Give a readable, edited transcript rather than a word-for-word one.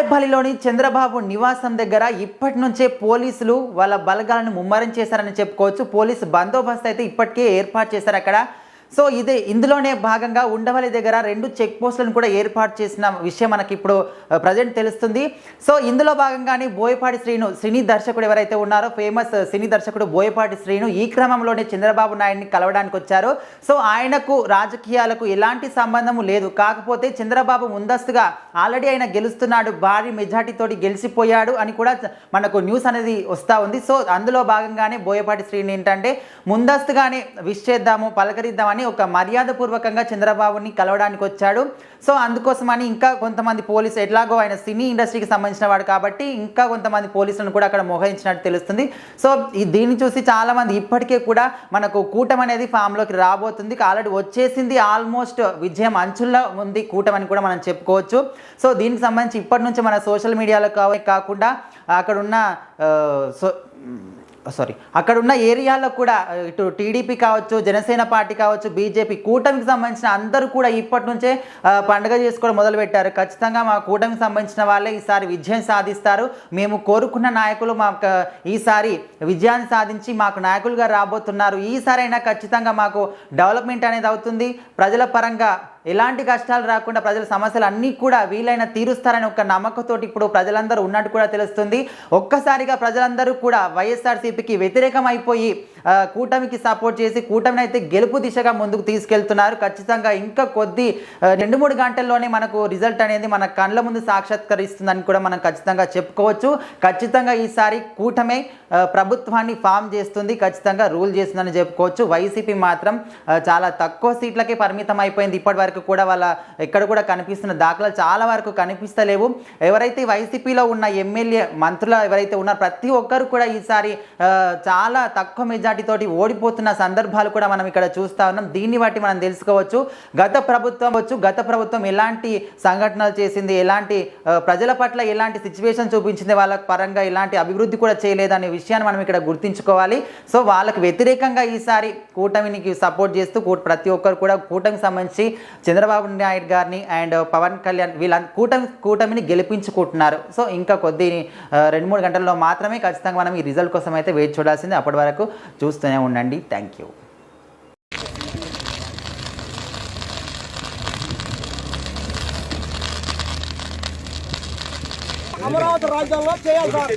తాడేపల్లిలోని చంద్రబాబు నివాసం దగ్గర ఇప్పటి నుంచే పోలీసులు వాళ్ళ బలగాలను ముమ్మరం చేశారని చెప్పుకోవచ్చు. పోలీసు బందోబస్తు అయితే ఇప్పటికే ఏర్పాటు చేశారు అక్కడ. సో ఇందులోనే భాగంగా ఉండవల్లి దగ్గర 2 చెక్ పోస్టులను కూడా ఏర్పాటు చేసిన విషయం మనకి ఇప్పుడు ప్రజెంట్ తెలుస్తుంది. సో ఇందులో భాగంగానే బోయపాటి శ్రీను, సినీ దర్శకుడు ఎవరైతే ఉన్నారో ఫేమస్ సినీ దర్శకుడు బోయపాటి శ్రీను ఈ క్రమంలోనే చంద్రబాబు నాయుడిని కలవడానికి వచ్చారు. సో ఆయనకు రాజకీయాలకు ఎలాంటి సంబంధం లేదు. కాకపోతే చంద్రబాబు ముందస్తుగా ఆల్రెడీ ఆయన గెలుస్తున్నాడు, భారీ మెజార్టీతోటి గెలిచిపోయాడు అని కూడా మనకు న్యూస్ అనేది వస్తూ ఉంది. సో అందులో భాగంగానే బోయపాటి శ్రీను ఏంటంటే ముందస్తుగానే విష్ చేద్దాము, పలకరిద్దామని ఒక మర్యాదపూర్వకంగా చంద్రబాబుని కలవడానికి వచ్చాడు. సో అందుకోసమని ఇంకా కొంతమంది పోలీసు, ఎట్లాగో ఆయన సినీ ఇండస్ట్రీకి సంబంధించిన వాడు కాబట్టి ఇంకా కొంతమంది పోలీసులను కూడా అక్కడ మోహరించినట్టు తెలుస్తుంది. సో దీన్ని చూసి చాలామంది ఇప్పటికే కూడా మనకు కూటమి అనేది ఫామ్లోకి రాబోతుంది, ఆల్రెడీ వచ్చేసింది, ఆల్మోస్ట్ విజయం అంచుల్లో ఉంది కూటమి కూడా మనం చెప్పుకోవచ్చు. సో దీనికి సంబంధించి ఇప్పటి నుంచి మన సోషల్ మీడియాలో కాకుండా అక్కడున్న ఏరియాలో కూడా ఇటు టీడీపీ కావచ్చు, జనసేన పార్టీ కావచ్చు, బీజేపీ కూటమికి సంబంధించిన అందరూ కూడా ఇప్పటి నుంచే పండుగ చేసుకోవడం మొదలుపెట్టారు. ఖచ్చితంగా మా కూటమికి సంబంధించిన వాళ్ళే ఈసారి విజయం సాధిస్తారు, మేము కోరుకున్న నాయకులు మాకు ఈసారి విజయాన్ని సాధించి మాకు నాయకులుగా రాబోతున్నారు, ఈసారి అయినా ఖచ్చితంగా మాకు డెవలప్మెంట్ అనేది అవుతుంది, ప్రజల పరంగా ఎలాంటి కష్టాలు రాకుండా ప్రజల సమస్యలు అన్నీ కూడా వీలైన తీరుస్తారని ఒక నమ్మకంతో ఇప్పుడు ప్రజలందరూ ఉన్నట్టు కూడా తెలుస్తుంది. ఒక్కసారిగా ప్రజలందరూ కూడా వైఎస్ఆర్సీపీకి వ్యతిరేకం అయిపోయి కూటమికి సపోర్ట్ చేసి కూటమిని అయితే గెలుపు దిశగా ముందుకు తీసుకెళ్తున్నారు. ఖచ్చితంగా ఇంకా 2-3 గంటల్లోనే మనకు రిజల్ట్ అనేది మన కళ్ళ ముందు సాక్షాత్కరిస్తుందని కూడా మనం ఖచ్చితంగా చెప్పుకోవచ్చు. ఖచ్చితంగా ఈసారి కూటమే ప్రభుత్వాన్ని ఫామ్ చేస్తుంది, ఖచ్చితంగా రూల్ చేస్తుందని చెప్పుకోవచ్చు. వైసీపీ మాత్రం చాలా తక్కువ సీట్లకే పరిమితం అయిపోయింది. ఇప్పటి వరకు కూడా వాళ్ళ ఎక్కడ కూడా కనిపిస్తున్న దాఖలాలు చాలా వరకు కనిపిస్తలేవు. ఎవరైతే వైసీపీలో ఉన్న ఎమ్మెల్యే మంత్రులు ఎవరైతే ఉన్నారో ప్రతి ఒక్కరు కూడా ఈసారి చాలా తక్కువ మెజార్టీతోటి ఓడిపోతున్న సందర్భాలు కూడా మనం ఇక్కడ చూస్తూ ఉన్నాం. దీన్ని బట్టి మనం తెలుసుకోవచ్చు గత ప్రభుత్వం ఎలాంటి సంఘటనలు చేసింది, ఎలాంటి ప్రజల పట్ల ఎలాంటి సిచ్యువేషన్ చూపించింది, వాళ్ళ పరంగా ఎలాంటి అభివృద్ధి కూడా చేయలేదనే విషయాన్ని మనం ఇక్కడ గుర్తించుకోవాలి. సో వాళ్ళకి వ్యతిరేకంగా ఈసారి కూటమికి సపోర్ట్ చేస్తూ ప్రతి ఒక్కరు కూడా కూటమికి సంబంధించి చంద్రబాబు నాయుడు గారిని అండ్ పవన్ కళ్యాణ్ వీళ్ళ కూటమిని గెలిపించుకుంటున్నారు. సో ఇంకా 2-3 గంటల్లో మాత్రమే ఖచ్చితంగా మనం ఈ రిజల్ట్ కోసం అయితే వెయిట్ చూడాల్సింది. అప్పటి వరకు చూస్తూనే ఉండండి. Thank you. అమరావతి రాజ్యాంగంలో చేయాలి సార్.